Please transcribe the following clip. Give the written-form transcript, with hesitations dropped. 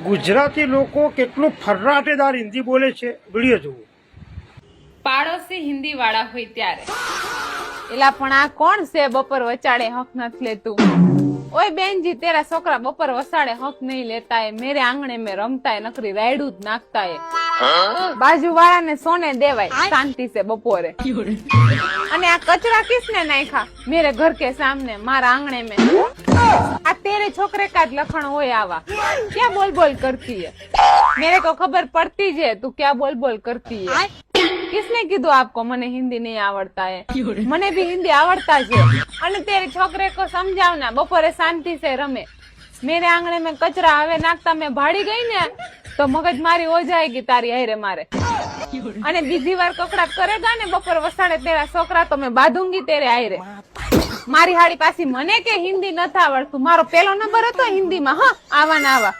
ગુજરાતી લોકો કેટલું ફર્રાટેદાર હિન્દી બોલે છે, વિડીયો જુઓ. પાડોશી હિન્દી વાળા હોય ત્યારે એલા પણ આ કોણ છે બપોર વચાડે હક નથી લેતું? ઓય બેનજી, તેરા છોકરા બપોર વસાડે હક નહીં લેતા है, मेरे आंगने में रमता है, नकरी रायडू જ નાખતા है. बाजू वाला ने सोने देवाय शांति से बपोरे. અને આ કચરા કિસને નાખ્યા? मेरे घर के सामने, मारा आंगने में. આ तेरे छोकरे का જ લખણ હોય આવા. क्या बोल बोल करती है? मेरे को खबर पड़ती है तू क्या बोल बोल करती है. किसने કીધું आपको મને હિન્દી નહીં આવડતા है? મને भी हिंदी आवड़ता है. અને तेरे छोकरे को समझावना, बपोरे शांति से रमे. मेरे आंगणे में कचरा હવે નાખતા મેં ભાડી ગઈ ને તો મગજ મારી હો જાયગી તારી હારે મારે. અને બીજી વાર કકડાટ કરેગા ને બપોર વસાડે તેરા છોકરા તો મેં બાંધુંગી તેરે હારે. મારી હાડી પાછી મને કે હિન્દી નથી આવડતું. મારો પેલો નંબર હતો હિન્દીમાં. હા, આવા ને આવા.